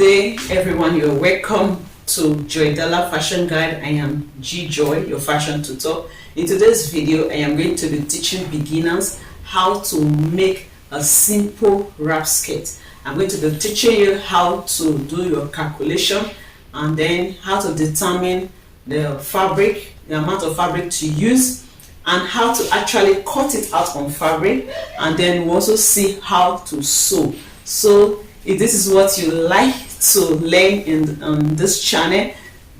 day, everyone. You're welcome to Joydella Fashion Guide. I am G Joy, your fashion tutor. In today's video, I am going to be teaching beginners how to make a simple wrap skirt. I'm going to be teaching you how to do your calculation and then how to determine the fabric, the amount of fabric to use, and how to actually cut it out on fabric, and then we'll also see how to sew. So if this is what you like to learn on this channel,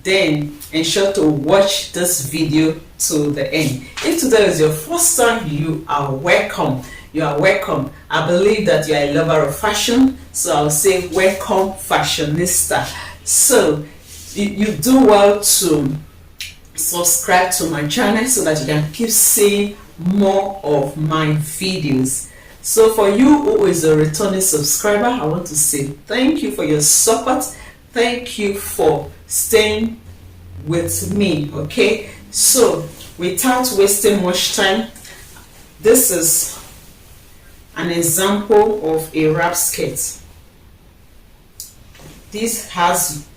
then ensure to watch this video to the end. If today is your first time, you are welcome. You are welcome. I believe that you are a lover of fashion, so I'll say welcome, fashionista. So you do well to subscribe to my channel so that you can keep seeing more of my videos. So for you who is a returning subscriber, I want to say thank you for your support. Thank you for staying with me. Okay, so without wasting much time, this is an example of a wrap skirt. This has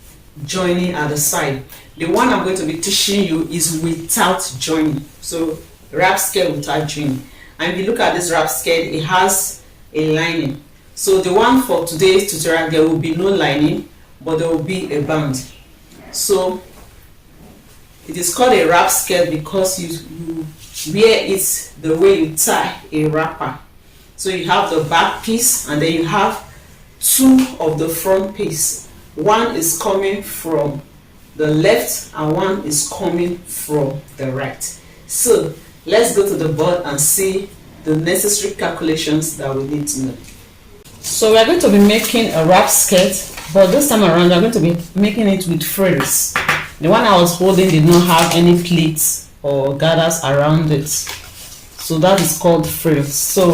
joining at the side. The one I'm going to be teaching you is without joining. So wrap skirt without joining. And if you look at this wrap skirt, it has a lining. So the one for today's tutorial, there will be no lining, but there will be a band. So it is called a wrap skirt because you wear it the way you tie a wrapper. So you have the back piece and then you have two of the front piece. One is coming from the left and one is coming from the right. So let's go to the board and see the necessary calculations that we need to know. So we are going to be making a wrap skirt, but this time around we are going to be making it with frills. The one I was holding did not have any pleats or gathers around it, so that is called frills. So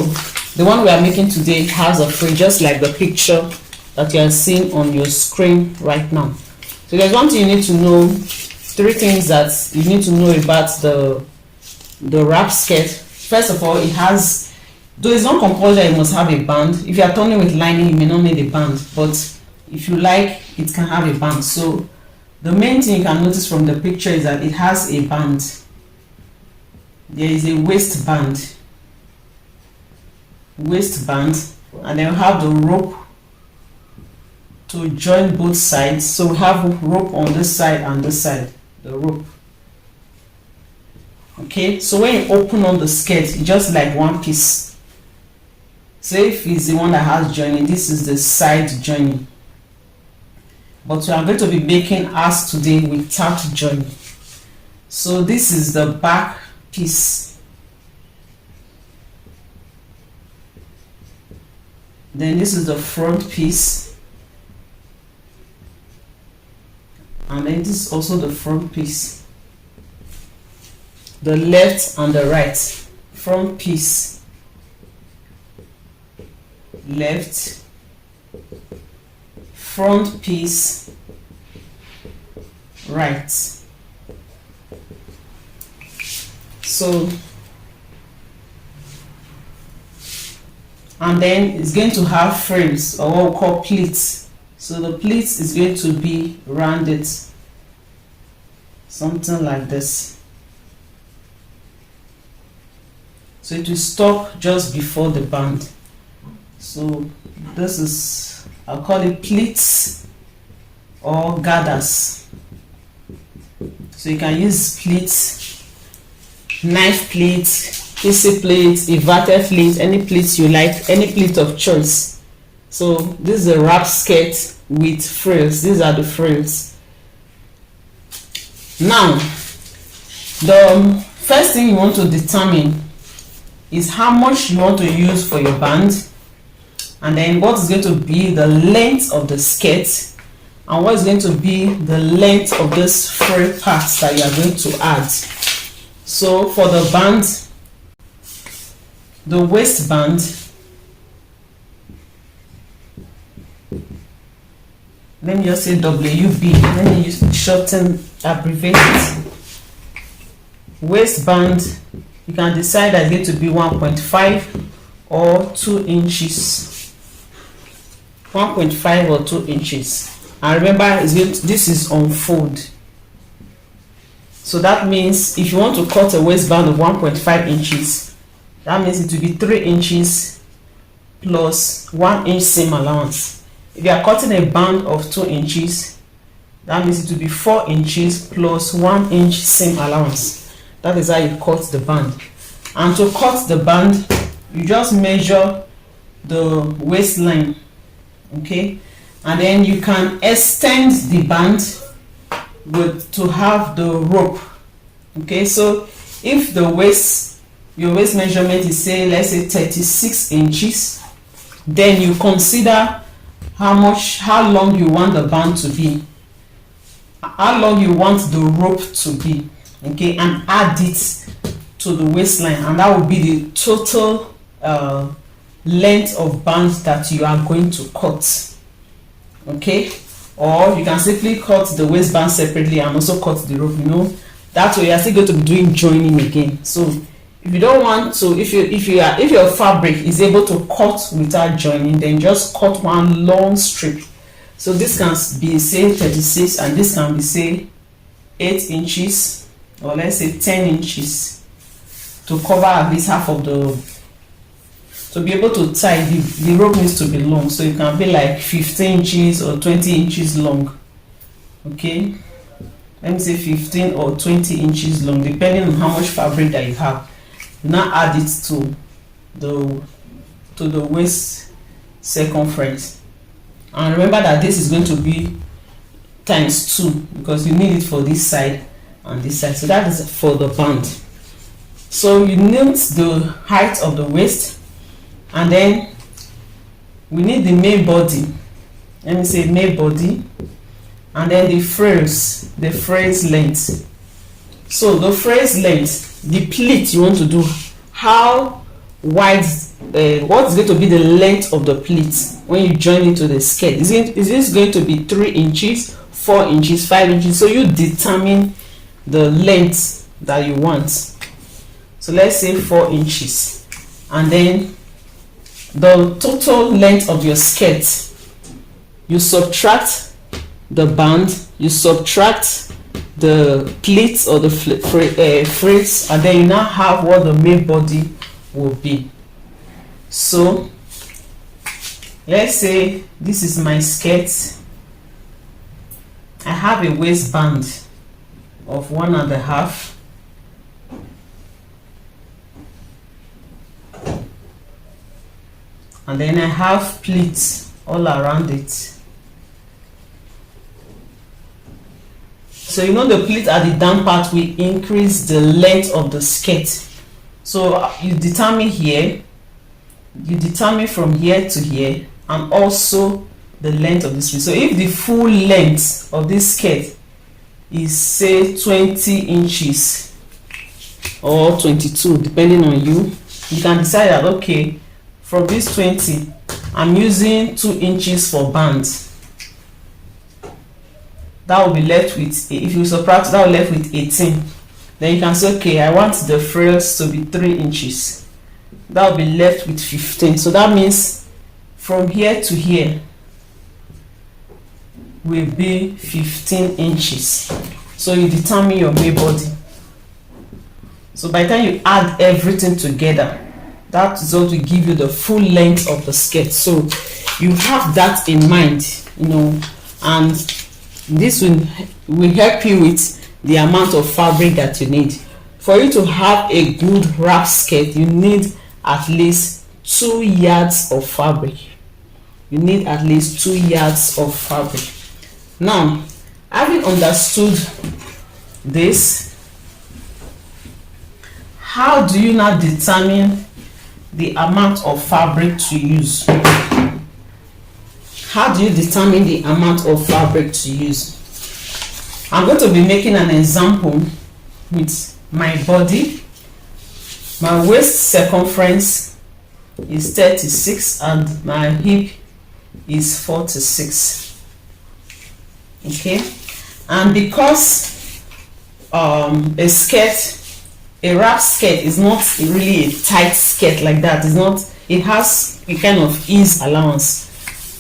the one we are making today has a frill, just like the picture that you are seeing on your screen right now. So there's one thing you need to know, three things that you need to know about the wrap skirt. First of all, it has, though it's not compulsory you must have a band. If you are turning with lining, you may not need a band, but if you like, it can have a band. So the main thing you can notice from the picture is that it has a band. There is a waistband, and then we have the rope to join both sides. So we have rope on this side and this side, the rope. Okay, so when you open on the skirt, it's just like one piece. So if it's the one that has joining, this is the side joining. But we are going to be making ours today without joining. So this is the back piece. Then this is the front piece. And then this is also the front piece. The left and the right. Front piece, left, front piece, right. So, and then it's going to have frills, or what we call pleats. So the pleats is going to be rounded, something like this. So it will stop just before the band. So this is, I'll call it pleats or gathers. So you can use pleats, knife pleats, PC pleats, inverted pleats, any pleats you like, any pleat of choice. So this is a wrap skirt with frills. These are the frills. Now, the first thing you want to determine is how much you want to use for your band, and then what is going to be the length of the skirt, and what is going to be the length of this frill parts that you are going to add. So for the band, the waistband, let me just say WB, let me use shorten, abbreviate it. Waistband, you can decide that it's going to be 1.5 or 2 inches. 1.5 or 2 inches. And remember, this is unfold. So that means if you want to cut a waistband of 1.5 inches, that means it will be 3 inches plus 1 inch seam allowance. If you are cutting a band of 2 inches, that means it will be 4 inches plus 1 inch seam allowance. That is how you cut the band. And to cut the band, you just measure the waistline, okay, and then you can extend the band to have the rope. Okay, so if your waist measurement is, say, let's say 36 inches, then you consider how long you want the band to be, how long you want the rope to be, okay, and add it to the waistline, and that will be the total length of band that you are going to cut. Okay, or you can simply cut the waistband separately and also cut the rope. That way you are still going to be doing joining again. So if you don't want to, if your fabric is able to cut without joining, then just cut one long strip. So this can be, say, 36, and this can be, say, 8 inches, or let's say 10 inches, to cover at least half of the. To be able to tie, the rope needs to be long, so it can be like 15 inches or 20 inches long. Okay, let me say 15 or 20 inches long, depending on how much fabric that you have. Now add it to the waist circumference, and remember that this is going to be times 2, because you need it for this side and this side. So that is for the band. So you need the height of the waist, and then we need the main body. Let me say main body, and then the frills length. So the frills length, the pleat you want to do, how wide, what is going to be the length of the pleat when you join it to the skirt? Is this going to be 3 inches, 4 inches, 5 inches? So you determine the length that you want. So let's say 4 inches, and then the total length of your skirt, you subtract the band, you subtract the pleats or the frills, and then you now have what the main body will be. So let's say this is my skirt. I have a waistband of 1.5. And then I have pleats all around it. So the pleat at the down part will increase the length of the skirt. So you determine here, you determine from here to here, and also the length of this pleat. So if the full length of this skirt is, say, 20 inches or 22, depending on you can decide that, okay, from this 20, I'm using 2 inches for bands. That will be left with, if you subtract, that will be left with 18. Then you can say, okay, I want the frills to be 3 inches. That will be left with 15. So that means from here to here will be 15 inches. So you determine your main body. So by the time you add everything together, that is what will give you the full length of the skirt. So you have that in mind, and this will help you with the amount of fabric that you need. For you to have a good wrap skirt, you need at least 2 yards of fabric. You need at least 2 yards of fabric. Now, having understood this, how do you now determine the amount of fabric to use? How do you determine the amount of fabric to use? I'm going to be making an example with my body. My waist circumference is 36 and my hip is 46. Okay, and because a wrap skirt is not really a tight skirt like that. It has a kind of ease allowance.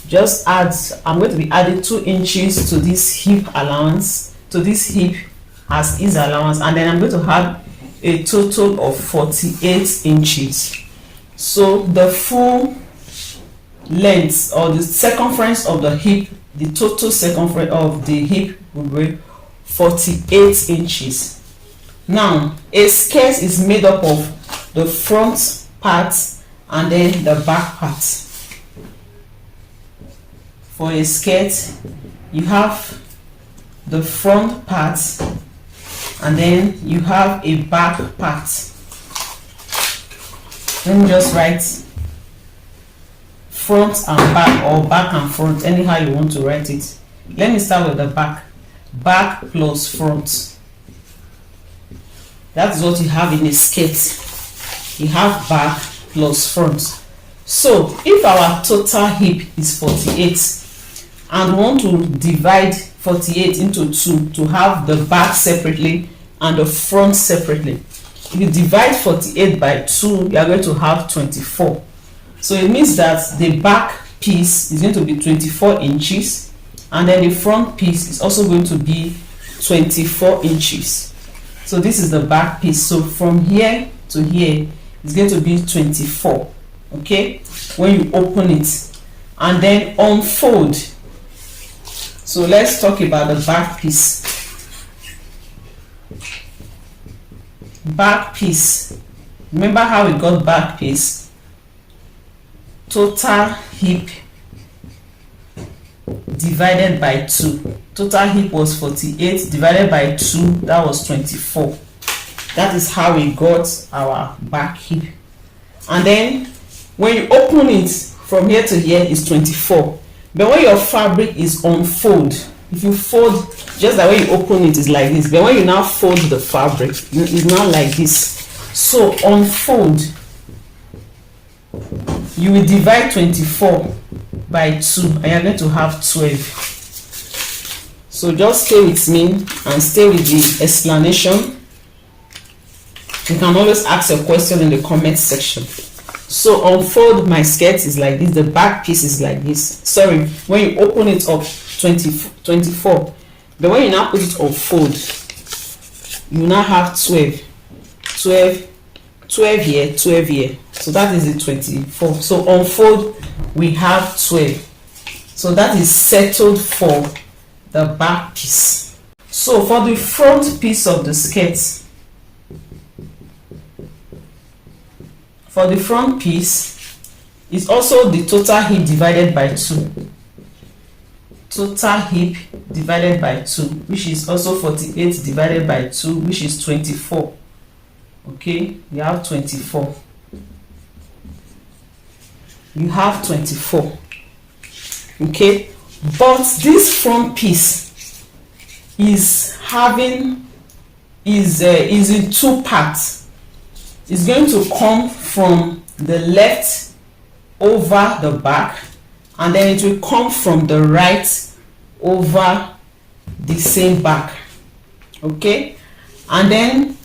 just add, I'm going to be adding 2 inches to this hip allowance, to this hip as ease allowance, and then I'm going to have a total of 48 inches. So the full length or the circumference of the hip, the total circumference of the hip will be 48 inches. Now a skirt is made up of the front part and then the back part. For a skirt, you have the front part and then you have a back part. Let me just write front and back, or back and front, anyhow you want to write it. Let me start with the back. Back plus front. That's what you have in a skirt. You have back plus front. So if our total hip is 48 and want to divide 48 into 2 to have the back separately and the front separately, if you divide 48 by 2, you are going to have 24. So it means that the back piece is going to be 24 inches and then the front piece is also going to be 24 inches. So this is the back piece. So from here to here it's going to be 24. Okay, when you open it and then unfold. So let's talk about the back piece. Back piece. Remember how we got back piece? Total hip divided by 2. Total hip was 48 divided by 2, that was 24. That is how we got our back hip. And then when you open it from here to here is 24. But when your fabric is unfold, if you fold, just the way you open it is like this, but when you now fold the fabric, it's not like this. So unfold, you will divide 24 by 2 and you're going to have 12. So just stay with me and stay with the explanation. You can always ask a question in the comment section. So unfold my skirt is like this, the back piece is like this. Sorry, when you open it up 24, but when you now put it on fold, you now have 12 here, 12 here. So that is the 24. So unfold, we have 12. So that is settled for the back piece. So for the front piece of the skirt, for the front piece is also the total hip divided by 2. Total hip divided by 2, which is also 48 divided by 2, which is 24. Okay, you have 24. You have 24. Okay, but this front piece is in 2 parts. It's going to come from the left over the back and then it will come from the right over the same back. Okay, and then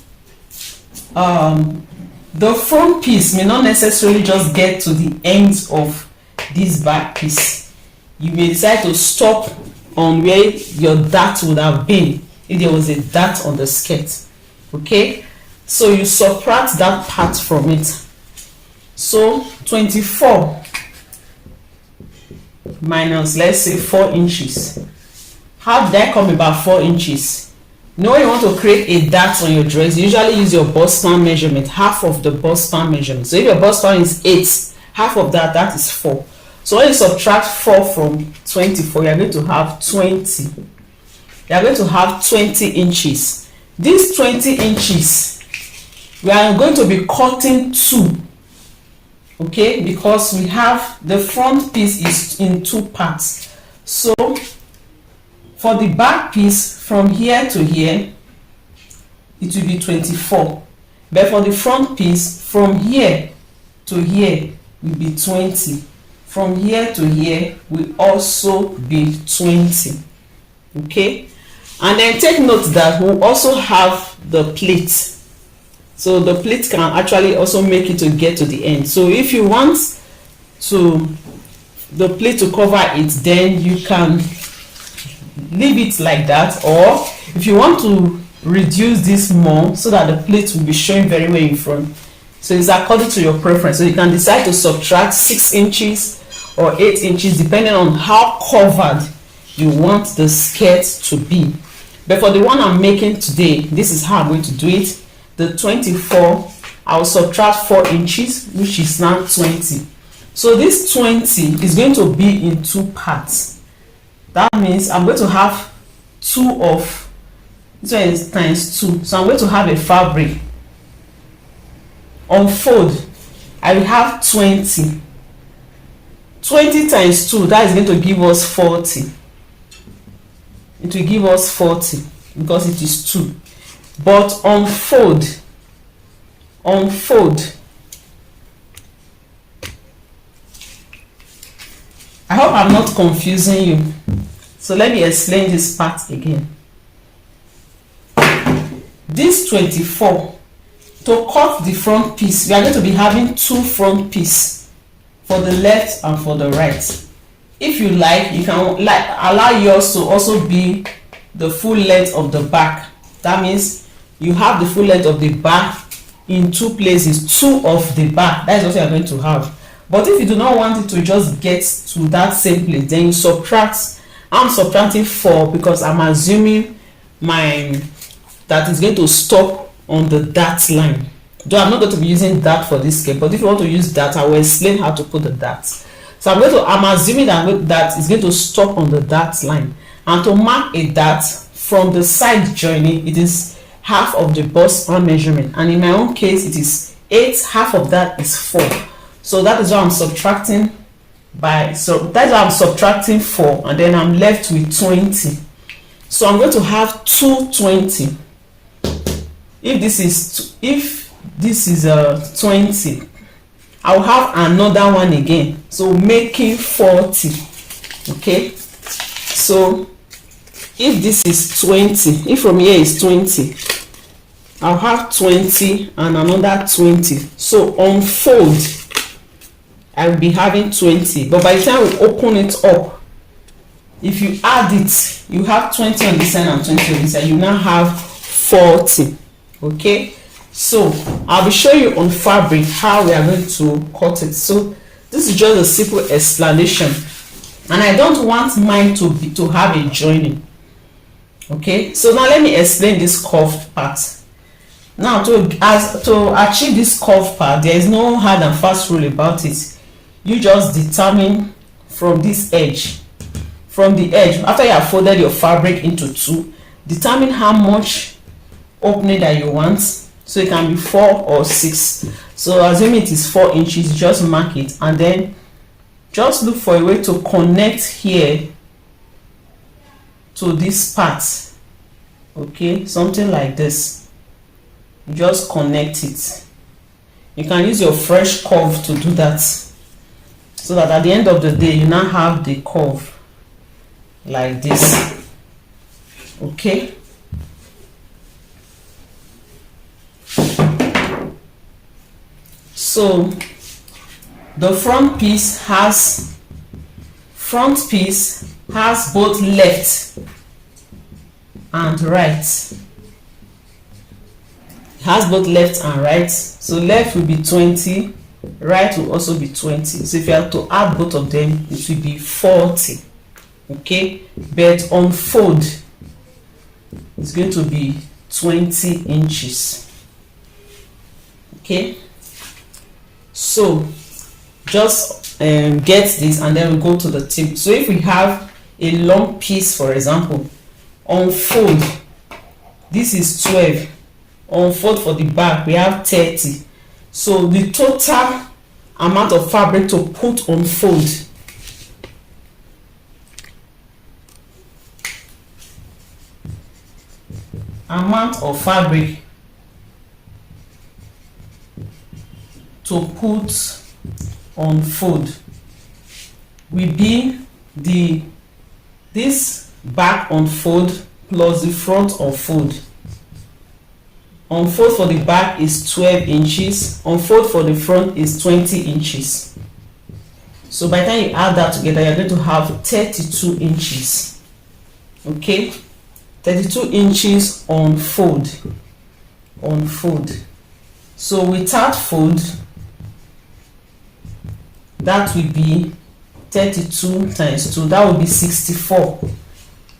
the front piece may not necessarily just get to the ends of this back piece. You may decide to stop on where your dart would have been if there was a dart on the skirt. Okay, so you subtract that part from it. So 24 minus, let's say, 4 inches. How did I come about 4 inches? You know, when you want to create a dart on your dress, you usually use your bust span measurement, half of the bust span measurement. So if your bust span is 8, half of that is 4. So when you subtract 4 from 24, you are going to have 20. You are going to have 20 inches. These 20 inches, we are going to be cutting 2. Okay, because we have the front piece is in 2 parts. So for the back piece from here to here, it will be 24. But for the front piece from here to here will be 20. From here to here will also be 20. Okay, and then take note that we'll also have the pleat. So the pleat can actually also make it to get to the end. So if you want to the pleat to cover it, then you can leave it like that, or if you want to reduce this more so that the pleat will be showing very well in front, so it's according to your preference. So you can decide to subtract 6 inches or 8 inches depending on how covered you want the skirt to be. But for the one I'm making today, this is how I'm going to do it. The 24, I'll subtract 4 inches, which is now 20. So this 20 is going to be in 2 parts. That means I'm going to have 2 of, this one is times 2. So I'm going to have a fabric. Unfold, I will have 20. 20 times 2, that is going to give us 40. It will give us 40 because it is 2. But unfold, I hope I'm not confusing you. So let me explain this part again. This 24, to cut the front piece, we are going to be having 2 front pieces for the left and for the right. If you like, you can allow yours to also be the full length of the back. That means you have the full length of the back in 2 places, 2 of the back. That is what you are going to have. But if you do not want it to just get to that same place, then you subtract. I'm subtracting 4 because I'm assuming that is going to stop on the dart line. Though I'm not going to be using dart for this skirt, but if you want to use dart, I will explain how to put the dart. So I'm assuming that is going to stop on the dart line. And to mark a dart from the side joining, it is half of the bust arm measurement. And in my own case, it is 8, half of that is 4. So that is why I'm subtracting that's why I'm subtracting 4, and then I'm left with 20. So I'm going to have 220. If this is 20, I'll have another one again, so making 40. Okay, so if this is 20, if from here is 20, I'll have 20 and another 20. So unfold, I will be having 20, but by the time we open it up, if you add it, you have 20 on this side and 20 on this side, you now have 40. Okay, so I'll be showing you on fabric how we are going to cut it. So this is just a simple explanation, and I don't want mine to have a joining. Okay, so now let me explain this curved part. Now to achieve this curved part, there is no hard and fast rule about it. You just determine from this edge, from the edge, after you have folded your fabric into 2, determine how much opening that you want. So it can be 4 or 6. So assuming it is 4 inches, just mark it, and then just look for a way to connect here to this part. Okay, something like this. Just connect it. You can use your fresh curve to do that, so that at the end of the day you now have the curve like this. Okay, so the front piece has both left and right. It has both left and right. So left will be 20, right will also be 20. So if you have to add both of them, it will be 40. Okay, but unfold is going to be 20 inches. Okay, so just get this, and then we go to the tip. So if we have a long piece, for example, unfold, this is 12. Unfold for the back, we have 30. So the total amount of fabric to put on fold will be this back unfold plus the front unfold. Unfold for the back is 12 inches. Unfold for the front is 20 inches. So by the time you add that together, you're going to have 32 inches. Okay, 32 inches on fold. So without fold, that will be 32 times 2, that will be 64.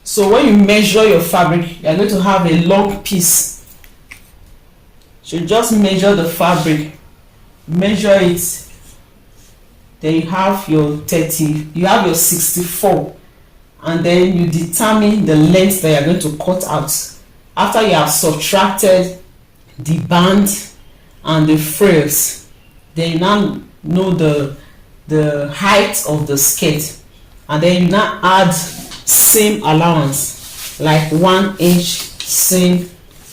So when you measure your fabric, you're going to have a long piece. So you just measure the fabric, measure it, then you have your 30, you have your 64, and then you determine the length that you're going to cut out after you have subtracted the band and the frills. Then you now know the height of the skirt, and then you now add seam allowance, like 1 inch seam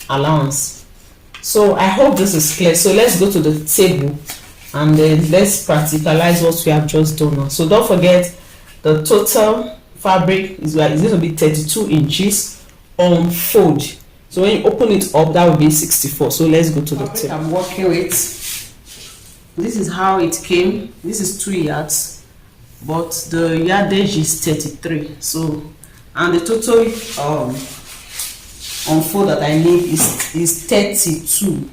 allowance. So I hope this is clear. So let's go to the table and then let's practicalize what we have just done now. So don't forget, the total fabric is going to be 32 inches on fold. So when you open it up, that will be 64. So let's go to the table I'm working with. This is how it came. This is 2 yards, but the yardage is 33. So, and the total on fold that I need is 32.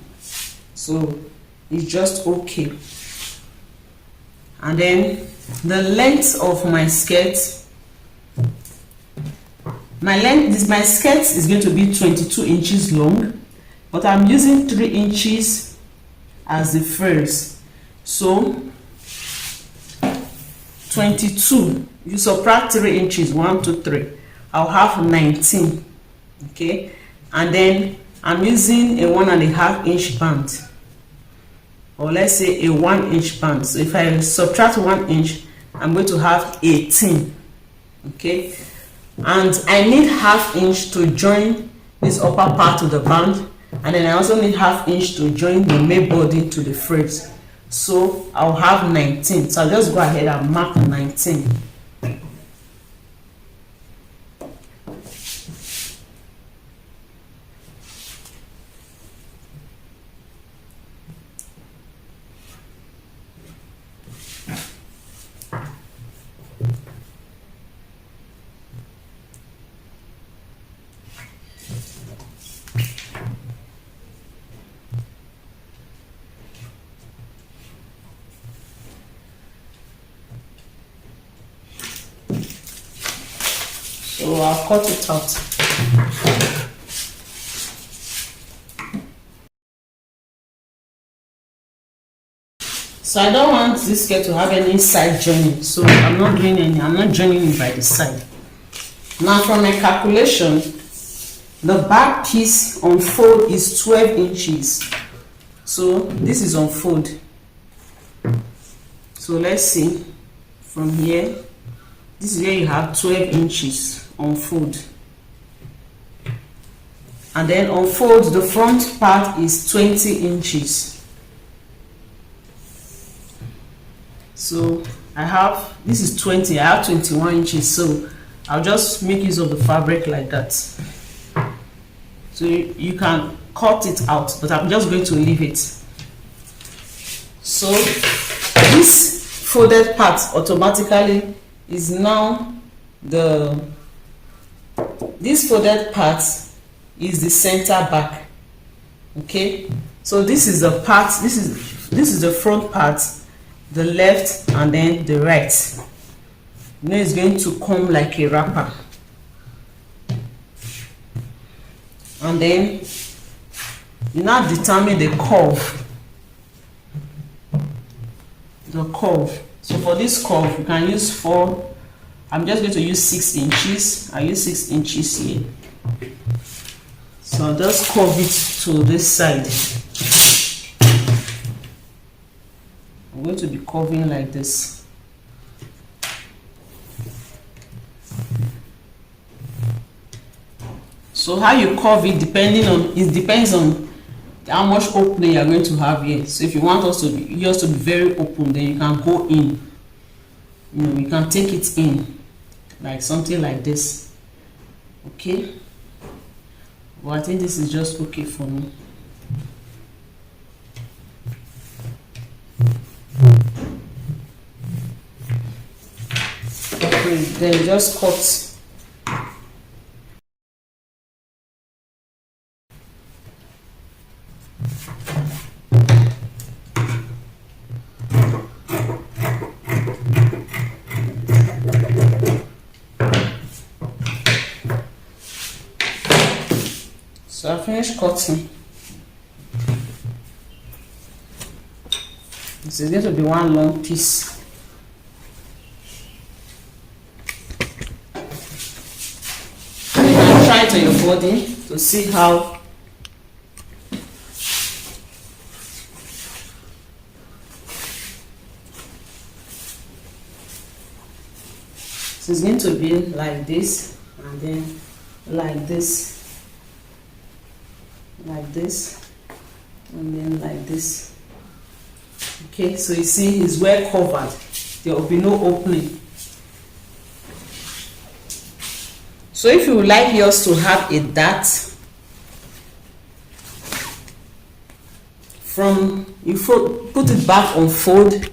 So it's just okay. And then the length of my skirt, my skirt is going to be 22 inches long, but I'm using 3 inches as the frills. So 22, you subtract 3 inches, 1 2 3, I'll have 19. Okay, and then I'm using a 1.5 inch band, or let's say a 1 inch band. So if I subtract 1 inch, I'm going to have 18. Okay, and I need ½ inch to join this upper part to the band, and then I also need ½ inch to join the main body to the frills. So I'll have 19. So I'll just go ahead and mark 19. So I'll cut it out. So I don't want this skirt to have any side joining, so I'm not joining it by the side. Now from my calculation, the back piece on fold is 12 inches. So this is on fold. So let's see from here. This is where you have 12 inches on fold, and then on fold the front part is 20 inches. So I have, this is 20, I have 21 inches, so I'll just make use of the fabric like that. So you can cut it out, but I'm just going to leave it. So this folded part automatically is now this folded part is the center back. Okay, so this is the part, this is the front part, the left and then the right. Now it's going to come like a wrapper, and then you now determine the curve. So for this curve you can use 4. I'm just going to use 6 inches. I use 6 inches here. So I'll just curve it to this side. I'm going to be curving like this. So how you curve it depends on how much opening you're going to have here. So if you want yours to be very open, then you can go in. You can take it in like something like this. Okay, well, I think this is just okay for me. and then just cut. So I finished cutting. This is going to be one long piece. And you can try it on your body to see how so it's going to be like this, and then like this, like this, and then like this. Okay, so you see it's well covered. There will be no opening. So if you would like yours to have a dart, you put it back on fold.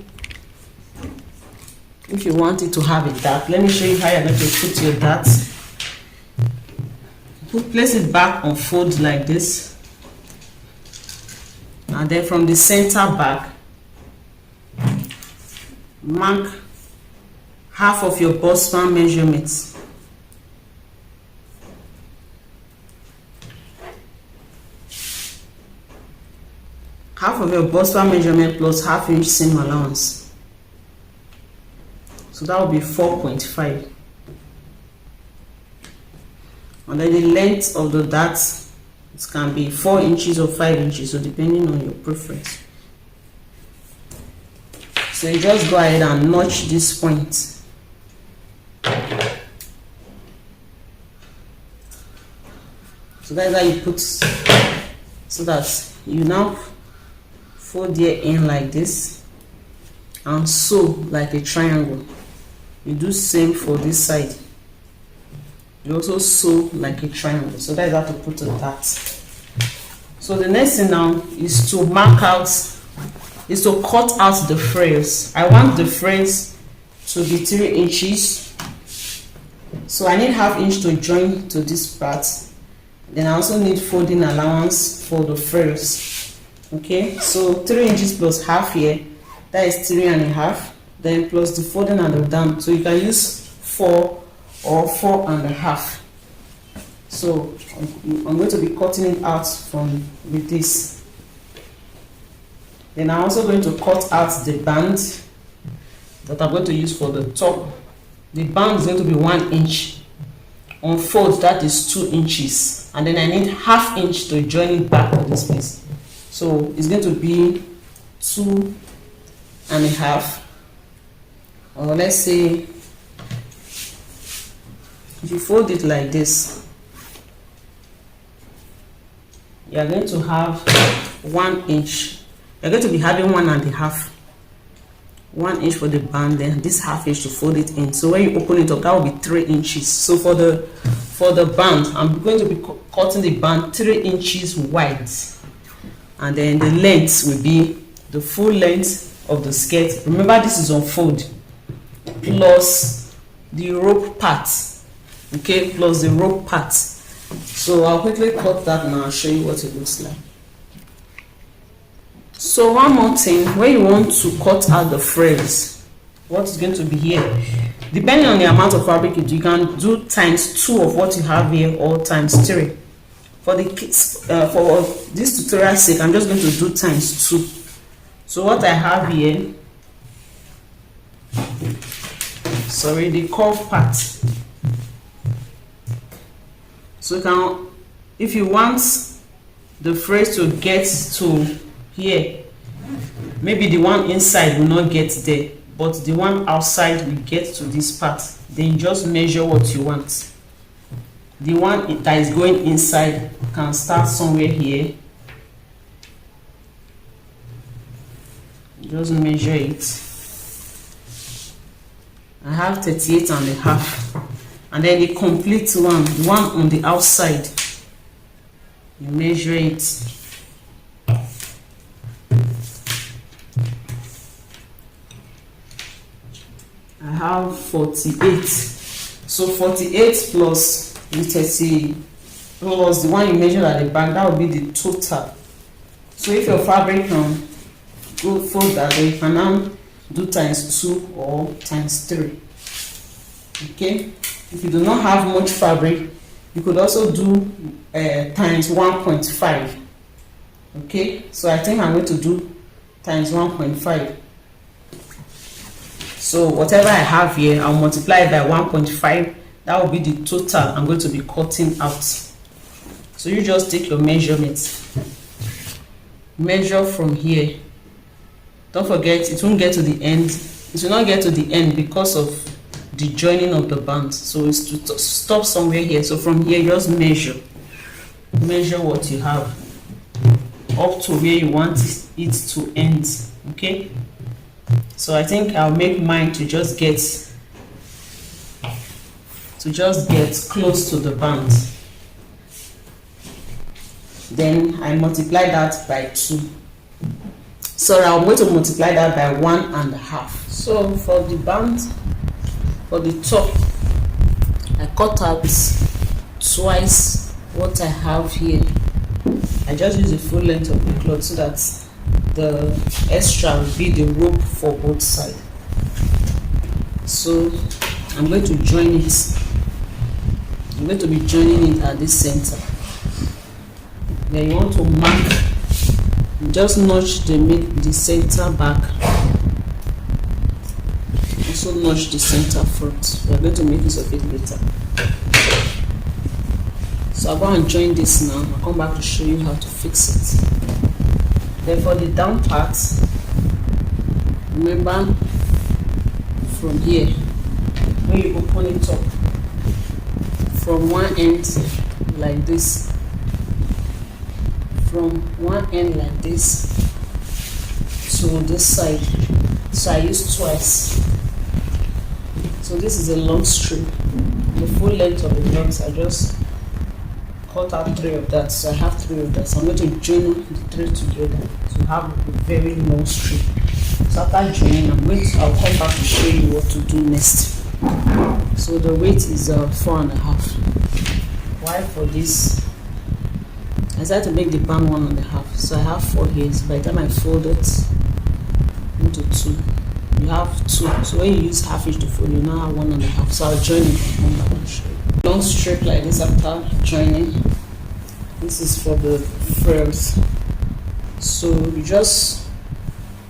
If you want it to have a dart, let me show you how you're going to put your dart. Place it back on fold like this, and then from the center back, mark half of your bust span measurements. Half of your bust span measurement plus half-inch seam allowance. So that will be 4.5. And then the length of the dart, it can be 4 inches or 5 inches, so depending on your preference. So you just go ahead and notch this point. So that's how you put, so that you now fold your in like this and sew like a triangle. You do same for this side. You also sew like a triangle. So that's how to put a dart. So the next thing now is to mark out, is to cut out the frills. I want the frills to be 3 inches. So I need ½ inch to join to this part. Then I also need folding allowance for the frills. Okay, so 3 inches plus half here, that is 3.5. Then plus the folding and the down. So you can use 4 or 4.5. So I'm going to be cutting it out with this. Then I'm also going to cut out the band that I'm going to use for the top. The band is going to be 1 inch. On fold, that is 2 inches. And then I need ½ inch to join it back on this place. So it's going to be 2.5. Or let's say, if you fold it like this, you are going to have 1 inch. You're going to be having 1.5. 1 inch for the band, then this ½ inch to fold it in. So when you open it up, that will be 3 inches. So for the band, I'm going to be cutting the band 3 inches wide, and then the length will be the full length of the skirt. Remember, this is on fold plus the rope part. Okay, plus the rope part. So I'll quickly cut that now. I'll show you what it looks like. So one more thing, when you want to cut out the frills, what is going to be here, depending on the amount of fabric you can do ×2 of what you have here, or ×3. For the kids, for this tutorial sake, I'm just going to do ×2. So what I have here, sorry, the curve part. So you can, if you want the frills to get to here, maybe the one inside will not get there, but the one outside will get to this part. Then just measure what you want. The one that is going inside can start somewhere here. Just measure it. I have 38.5. And then the complete one, the one on the outside, you measure it. I have 48. So 48 plus the 30 plus the one you measured at the back, that will be the total. So if your fabric go fold that, then you can now do times 2 or times 3. Okay, if you do not have much fabric, you could also do times 1.5. okay, so I think I'm going to do times 1.5. so whatever I have here, I'll multiply it by 1.5. that will be the total I'm going to be cutting out. So you just take your measurements, measure from here. Don't forget, it won't get to the end. It will not get to the end because of the joining of the band, so it's to stop somewhere here. So from here, just measure what you have up to where you want it to end. Okay, so I think I'll make mine to just get close to the band. Then I multiply that by 2. So I'm going to multiply that by 1.5. So for the band, for the top, I cut out twice what I have here. I just use the full length of the cloth so that the extra will be the rope for both sides. So I'm going to join it. I'm going to be joining it at this center. Then you want to mark, just notch the center back. Also notch the center front. We are going to make use of it later. So I'll go and join this now. I'll come back to show you how to fix it. Then for the down part, remember from here, when you open it up, from one end like this, from one end like this to this side. So I use twice. So this is a long strip. The full length of the blocks, I just cut out 3 of that. So I have 3 of that. So I'm going to join the 3 together to have a very long strip. So after joining, I'll come back to show you what to do next. So the weight is 4.5. Why for this? I decided to make the band 1.5. So I have 4 here. So by the time I fold it into 2, you have 2. So when you use half inch to fold, you now have 1.5. So I'll join it and come back and show you. Long strip like this after joining. This is for the frills. So you just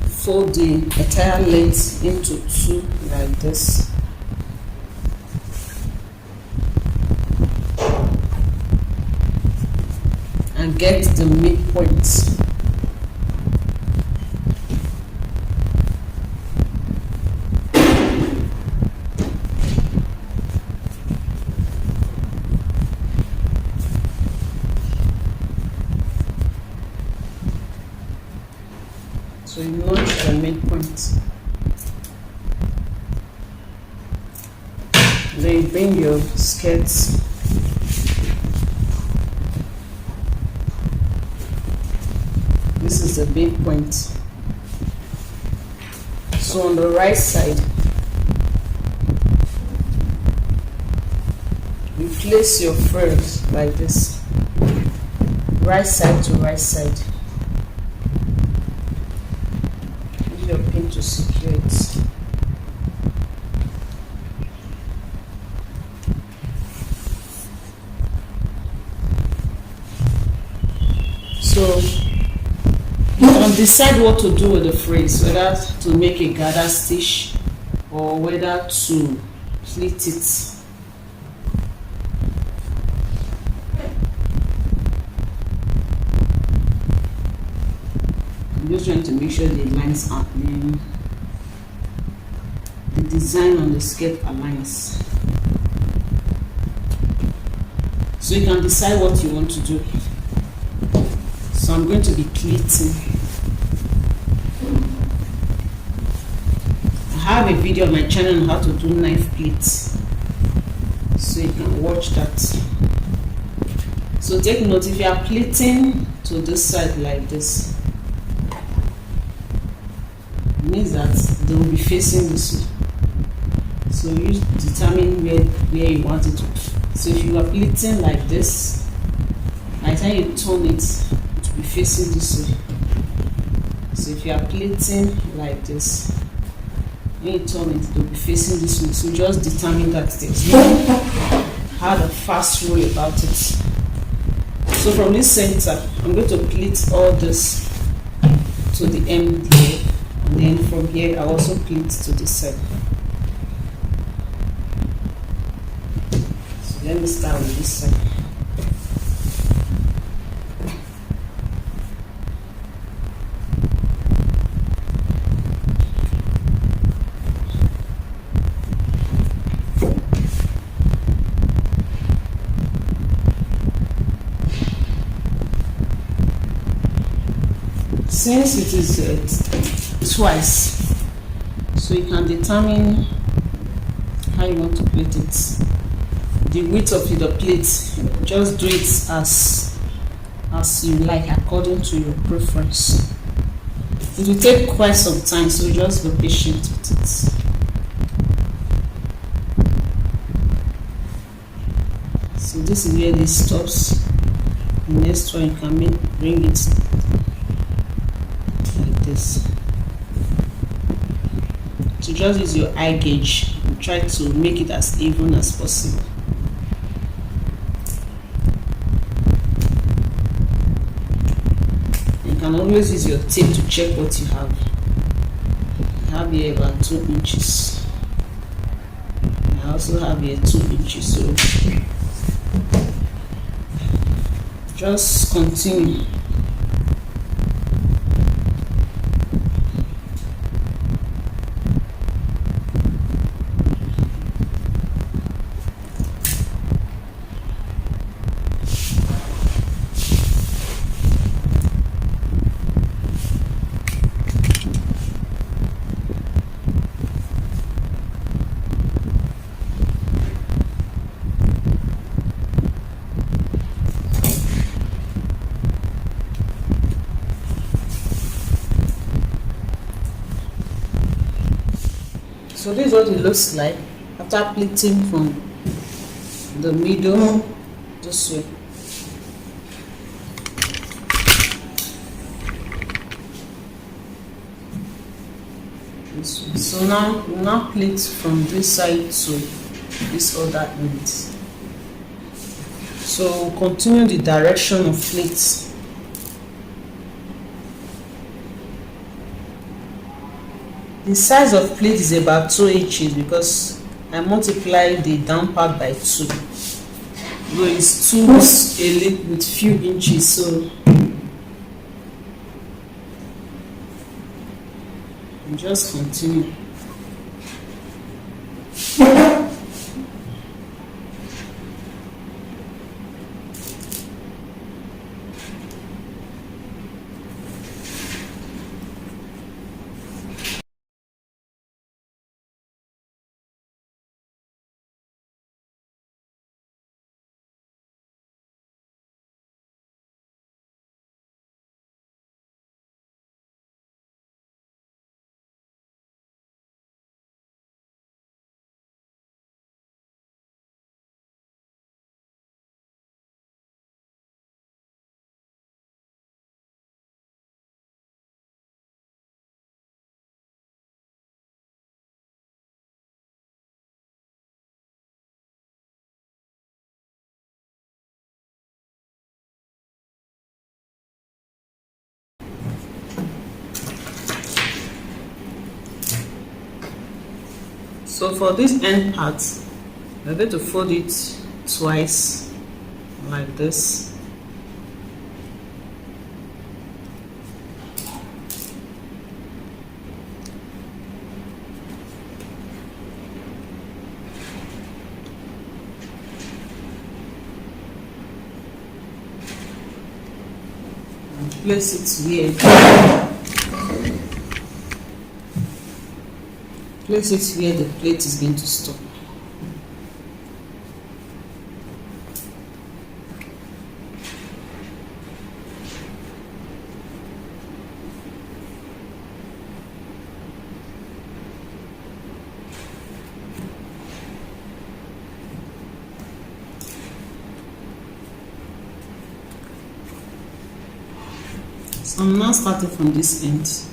fold the entire length into 2 like this. And get the midpoint. So you notch the midpoint. Then you bring your skirts. This is the midpoint. So on the right side, you place your frills like this, right side to right side. Use your pin to secure it. So you can decide what to do with the frills, whether to make a gather stitch or whether to pleat it. I'm just trying to make sure the lines are the design on the skirt aligns. So you can decide what you want to do. So I'm going to be pleating. I have a video on my channel on how to do knife pleats, so you can watch that. So take note, if you are pleating to this side like this, it means that they will be facing this way. So you determine where you want it to be. So if you are pleating like this, by the time you turn it will be facing this way. So if you are pleating like this, when you turn it will be facing this way. So just determine that there's no hard or fast rule about it. So from this center, I'm going to pleat all this to the end here, and then from here I also pleat to this side. So let me start with this side. Since it is twice, so you can determine how you want to plait it. The width of the plate, just do it as you like, according to your preference. It will take quite some time, so just be patient with it. So this is where this stops. The next one you can bring it like this. So just use your eye gauge and try to make it as even as possible. You can always use your tape to check what you have. I have here about 2 inches. I also have here 2 inches, so just continue. So this is what it looks like after pleating from the middle this way. This way. So now pleat from this side to this other end. So continue the direction of pleat. The size of plate is about 2 inches because I multiplied the down part by 2. So it's 2 with few inches, so just continue. So for this end part, we're going to fold it twice like this. And place it here. Place it where the plate is going to stop. So I'm now starting from this end.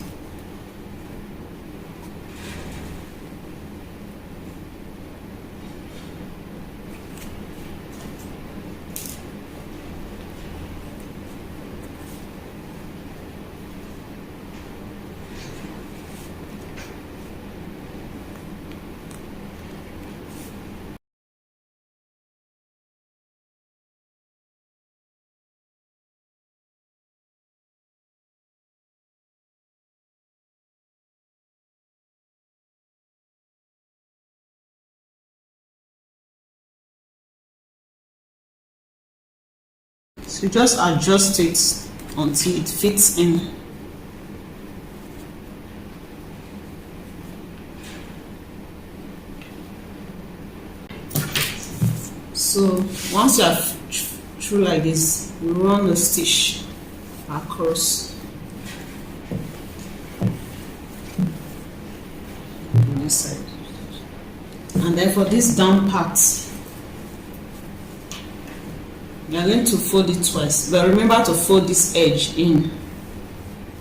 So you just adjust it until it fits in. So once you are through like this, you run a stitch across on this side, and then for this down part, you are going to fold it twice, but remember to fold this edge in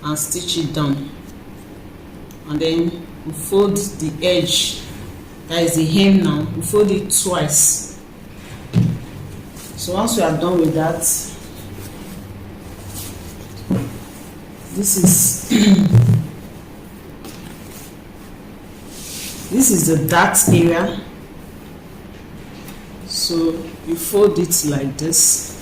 and stitch it down, and then we fold the edge, that is the hem now, we fold it twice. So once you are done with that, this is this is the dart area. So you fold it like this,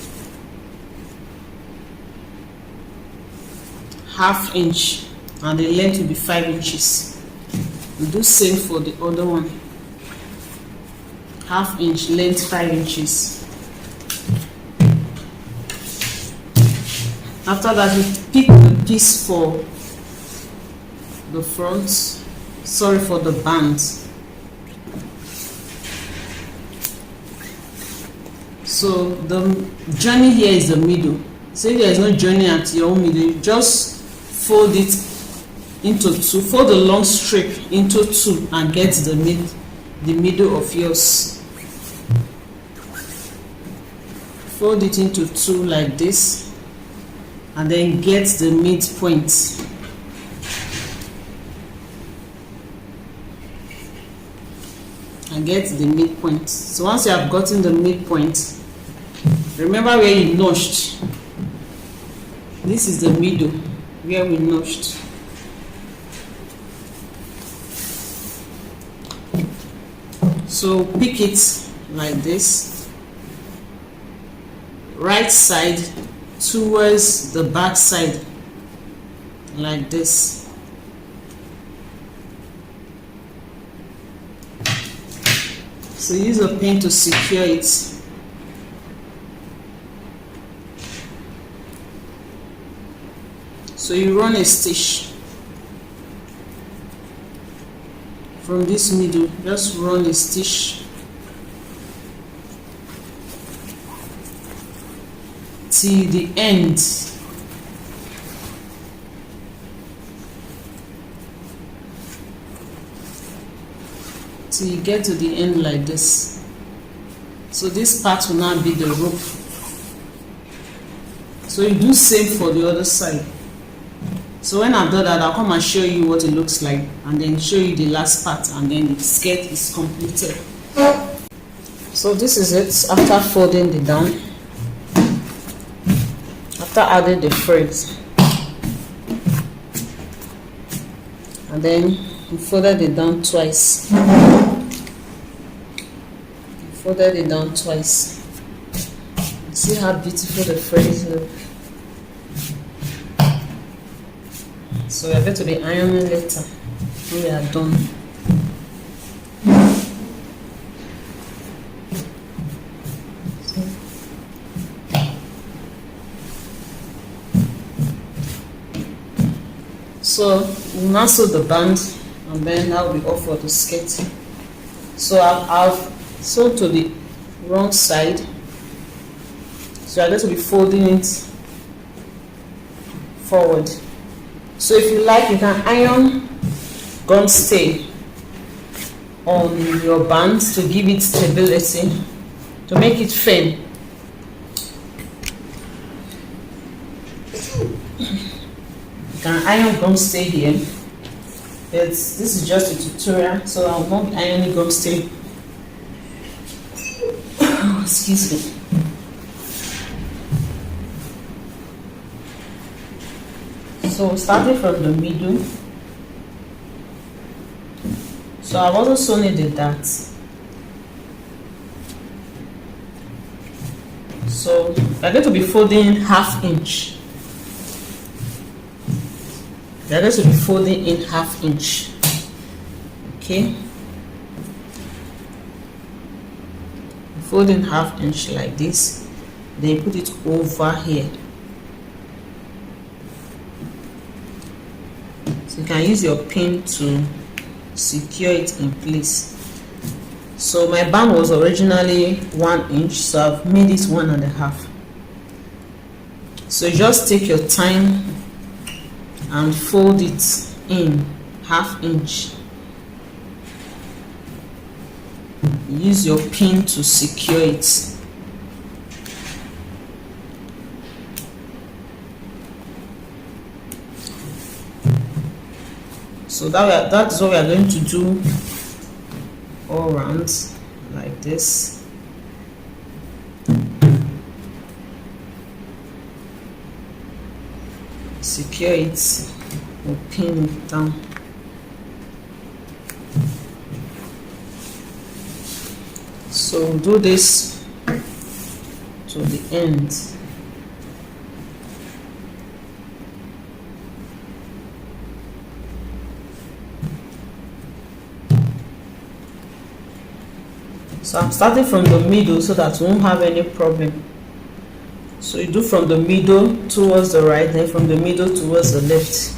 ½ inch, and the length will be 5 inches. You do same for the other one, ½ inch length, 5 inches. After that, you pick the piece for the front, sorry, for the band. So the journey here is the middle. Say there is no journey at your own middle, you just fold it into two, fold the long strip into two and get the middle of yours. Fold it into two like this, and then get the midpoint. And get the midpoint. So once you have gotten the midpoint, remember where you notched. This is the middle where we notched. So pick it like this, right side towards the back side, like this. So use a pin to secure it. So you run a stitch from this middle, just run a stitch till the end. Till you get to the end like this. So this part will now be the rope. So you do same for the other side. So when I've done that, I'll come and show you what it looks like, and then show you the last part, and then the skirt is completed. So this is it after folding the down, after adding the frills, and then you folded it down twice. Folded it down twice. See how beautiful the frills look. So we are going to be ironing later when we are done. So we'll now sew the band, and then that will be all for the skirt. So I've sewn to the wrong side. So I'm going to be folding it forward. So if you like, you can iron gum stay on your band to give it stability, to make it firm. can iron gum stay here. This is just a tutorial, so I'll not iron gum stay. Excuse me. So starting from the middle. So I've also sewn it the dart. So we're going to be folding 1/2 inch. We're going to be folding in 1/2 inch. Okay. Folding 1/2 inch like this. Then you put it over here. So you can use your pin to secure it in place. So my band was originally 1 inch, so I've made it 1.5. So just take your time and fold it in 1/2 inch. Use your pin to secure it. So that is what we are going to do all around, like this. Secure it or pin it down. So do this to the end. So I'm starting from the middle so that we won't have any problem. So you do from the middle towards the right, then from the middle towards the left.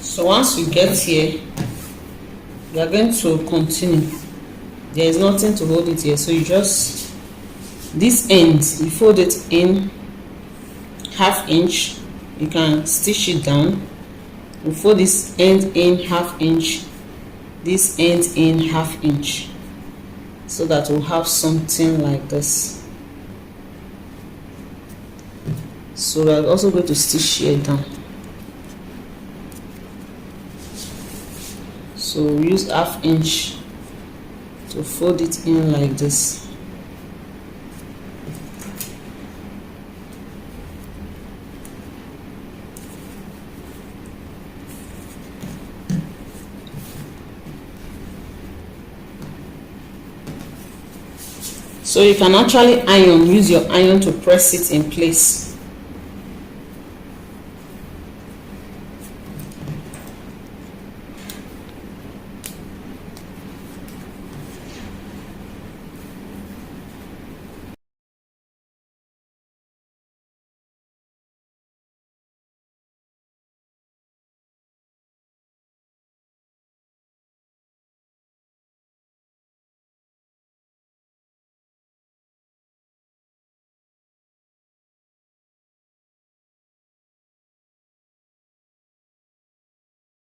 So once we get here, we are going to continue. There is nothing to hold it here, so you just, this end, you fold it in 1/2 inch. You can stitch it down. You fold this end in 1/2 inch, this end in 1/2 inch, so that we'll have something like this. So we are also going to stitch here down. So use 1/2 inch to fold it in like this. So you can actually iron, use your iron to press it in place.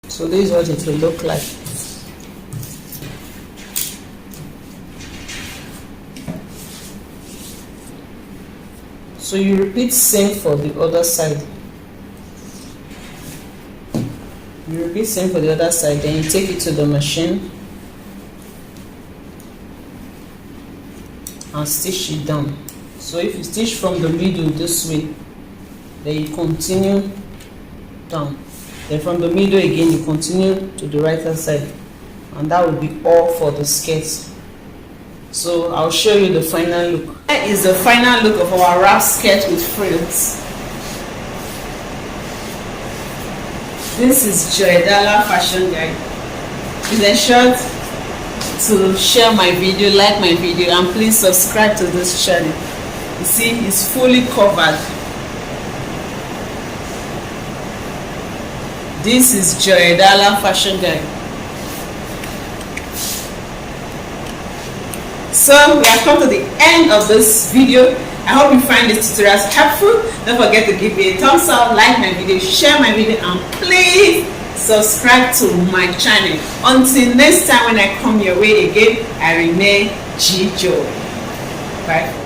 So this is what it will look like. So you repeat same for the other side. You repeat same for the other side, then you take it to the machine and stitch it down. So if you stitch from the middle this way, then you continue down. Then from the middle again, you continue to the right hand side, and that will be all for the skirt. So I'll show you the final look. Here is the final look of our wrap skirt with frills. This is Joydala Fashion Guide. Please ensure to share my video, like my video, and please subscribe to this channel. You see, it's fully covered. This is Joydala Fashion Guide. So we have come to the end of this video. I hope you find these tutorials helpful. Don't forget to give me a thumbs up, like my video, share my video, and please subscribe to my channel. Until next time when I come your way again, I remain G Joy. Bye.